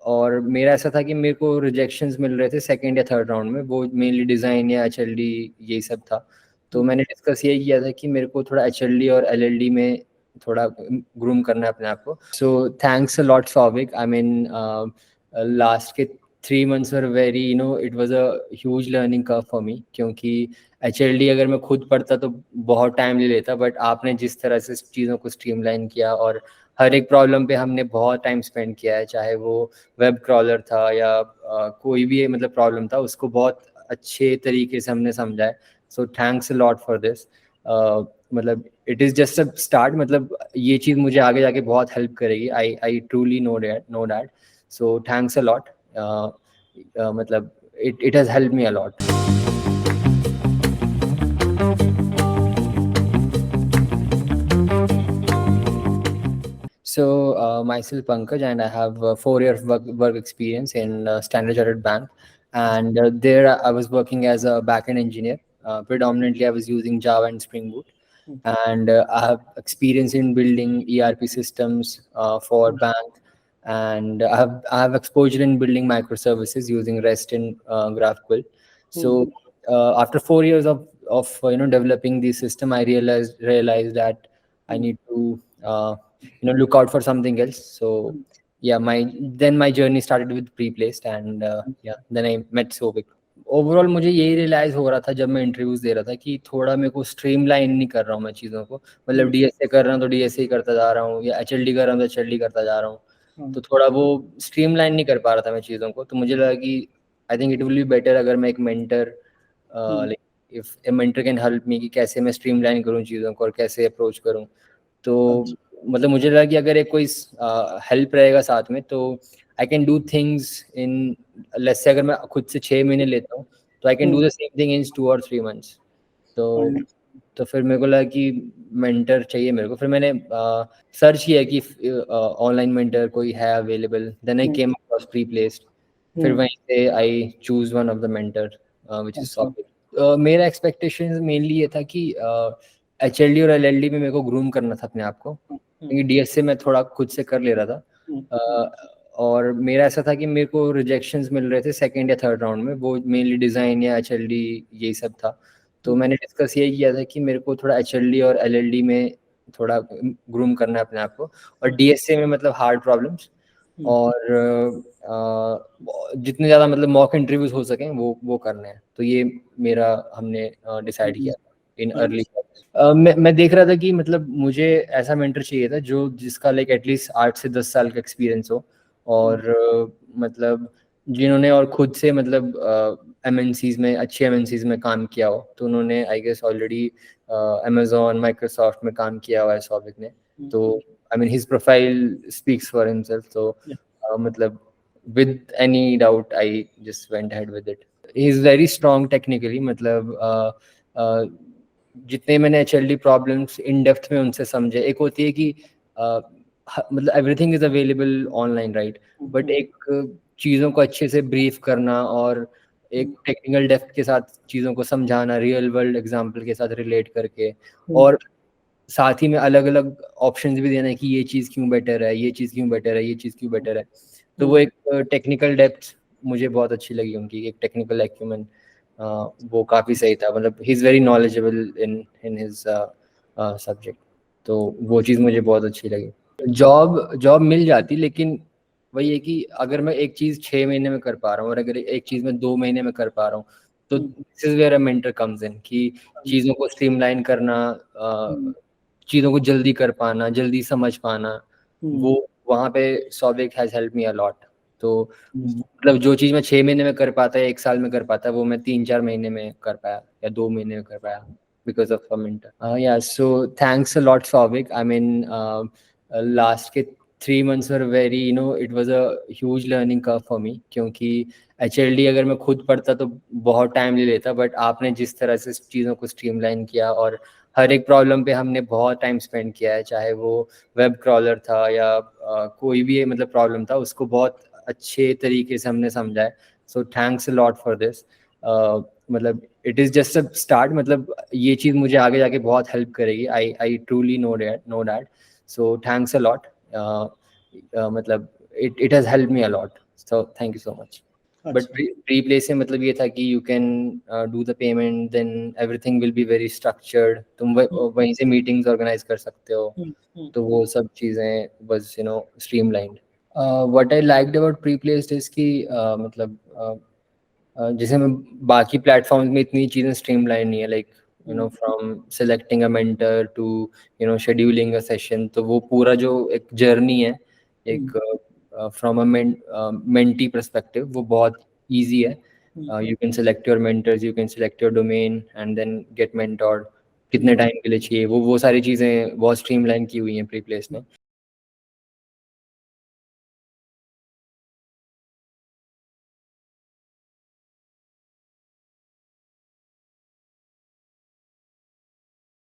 और मेरा ऐसा था कि मेरे को रिजेक्शंस मिल रहे थे सेकंड या थर्ड राउंड में, वो मेनली डिज़ाइन या एचएलडी यही सब था। तो मैंने डिस्कस यही किया था कि मेरे को थोड़ा एचएलडी और एलएलडी में थोड़ा ग्रूम करना है अपने आप को। सो thanks a lot Souvik. I mean last के 3 months were very it was a huge learning curve for me, क्योंकि एचएलडी अगर मैं खुद पढ़ता तो बहुत टाइम ले लेता, बट आपने जिस तरह से चीज़ों को स्ट्रीमलाइन किया और हर एक प्रॉब्लम पे हमने बहुत टाइम स्पेंड किया है, चाहे वो वेब क्रॉलर था या कोई भी मतलब प्रॉब्लम था, उसको बहुत अच्छे तरीके से हमने समझा है। So thanks a lot for this. मतलब it is just a start, मतलब ये चीज़ मुझे आगे जाके बहुत हेल्प करेगी। I truly know that. So thanks a lot. मतलब it has help me a lot. So, myself Pankaj, and I have 4 years work experience in Standard Chartered Bank, and there I was working as a backend engineer. Predominantly, I was using Java and Spring Boot, and I have experience in building ERP systems for bank, and I have exposure in building microservices using REST and GraphQL. So, after 4 years of developing the system, I realized that I need to look out for something else. So yeah, my journey started with Preplaced, and yeah, then I met Sovic. Overall मुझे यही realise हो रहा था जब मैं interviews दे रहा था कि थोड़ा मेरे को स्ट्रीमलाइन नहीं कर रहा हूँ मैं चीज़ों को। मतलब डीएसए कर रहा हूँ तो डीएसए ही करता जा रहा हूँ, या एचएलडी कर रहा हूँ तो एचएलडी करता जा रहा हूँ। तो थोड़ा वो स्ट्रीमलाइन नहीं कर पा रहा था मैं चीज़ों को। तो मुझे लगा कि I think it will be better अगर मैं एक mentor, like if A mentor can help me, कि कैसे मैं स्ट्रीमलाइन करूँ चीज़ों को और कैसे अप्रोच करूँ। तो मतलब मुझे लगा कि अगर एक कोई हेल्प रहेगा साथ में तो I can do things in, let's say अगर मैं खुद से 6 महीने लेता हूँ तो I can do the same thing in 2 और 3 मंथ्स। तो फिर मेरे को लगा कि मेंटर चाहिए मेरे को। फिर मैंने सर्च किया कि ऑनलाइन मेंटर कोई है available, then I came across Preplaced. फिर वहीं से I choose one of the mentor which is soft. मेरा एक्सपेक्टेशन मेनली ये था कि एचएलडी और एलएलडी में मेरे को ग्रूम करना था अपने आप को, क्योंकि डीएसए में थोड़ा खुद से कर ले रहा था। और मेरा ऐसा था कि मेरे को रिजेक्शंस मिल रहे थे सेकंड या थर्ड राउंड में, वो मेनली डिज़ाइन या एचएलडी यही सब था। तो मैंने डिस्कस यही किया था कि मेरे को थोड़ा एचएलडी और एलएलडी में थोड़ा ग्रूम करना है अपने आप को, और डीएसए में मतलब हार्ड प्रॉब्लम्स, और जितने ज़्यादा मतलब मॉक इंटरव्यूज हो सकें वो करने हैं। तो ये मेरा हमने डिसाइड किया इन अर्ली। मैं देख रहा था कि मतलब मुझे ऐसा मेंटर चाहिए था जो जिसका लाइक एटलीस्ट 8 से 10 साल का एक्सपीरियंस हो, और मतलब जिन्होंने और खुद से मतलब एमएनसीज में, अच्छे एमएनसीज में काम किया हो। तो उन्होंने I guess already Amazon, Microsoft में काम किया हुआ है सौविक ने। तो I mean his profile speaks for himself. तो मतलब with any doubt I just went ahead with it. He is very strong technically, मतलब जितने मैंने एचएलडी प्रॉब्लम्स इन डेप्थ में उनसे समझे। एक होती है कि मतलब everything is available online, right, but एक चीज़ों को अच्छे से ब्रीफ करना और एक टेक्निकल डेप्थ के साथ चीज़ों को समझाना, रियल वर्ल्ड एग्जांपल के साथ रिलेट करके, और साथ ही में अलग अलग ऑप्शंस भी देना है कि ये चीज़ क्यों बेटर है, ये चीज़ क्यों बेटर है, ये चीज़ क्यों बेटर है। तो वो एक टेक्निकल डेप्थ मुझे बहुत अच्छी लगी उनकी, एक टेक्निकल एक्यूमेन वो काफ़ी सही था। मतलब he is very knowledgeable in his subject. तो वो चीज़ मुझे बहुत अच्छी लगी। जॉब मिल जाती, लेकिन वही है कि अगर मैं एक चीज़ 6 महीने में कर पा रहा हूँ और अगर एक चीज़ मैं 2 महीने में कर पा रहा हूँ, तो this is where a mentor comes in, कि चीज़ों को स्ट्रीमलाइन करना, चीज़ों को जल्दी कर पाना, जल्दी समझ पाना, वो वहाँ पे Souvik has help me a lot. तो मतलब जो चीज़ मैं 6 महीने में कर पाता है, 1 साल में कर पाता है, वो मैं 3-4 महीने में कर पाया या 2 महीने में कर पाया because of a mentor. Yeah, so thanks a lot, Souvik. I mean, last के 3 months were very, it was a huge learning curve for me, क्योंकि एचएलडी अगर मैं खुद पढ़ता तो बहुत टाइम ले लेता, बट आपने जिस तरह से चीज़ों को स्ट्रीमलाइन किया और हर एक प्रॉब्लम पे हमने बहुत टाइम स्पेंड किया है, चाहे वो वेब क्रॉलर था या कोई भी मतलब प्रॉब्लम था, उसको बहुत अच्छे तरीके से हमने समझा है। So thanks a lot for this. मतलब it is just a start, मतलब ये चीज़ मुझे आगे जाके बहुत हेल्प करेगी। I truly know that. So thanks a lot. मतलब it has helped me a lot. So thank you so much. But अच्छा। प्रीप्ले से मतलब ये था कि you can do the payment, then everything will be very structured. तुम वहीं से meetings organize कर सकते हो, तो वो सब चीज़ें was streamlined. What I liked about pre-placed is कि मतलब जैसे मैं बाकी प्लेटफॉर्म्स में इतनी चीज़ें स्ट्रीमलाइन नहीं है, like from selecting a mentor to scheduling a session, तो वो पूरा जो एक जर्नी है, एक फ्रॉम अ मेंटी पर्सपेक्टिव, वो बहुत इजी है. You can select your mentors, you can select your domain and then get mentored. कितने टाइम के लिए चाहिए, वो सारी चीज़ें बहुत स्ट्रीमलाइन की हुई हैं प्रीप्लेस में.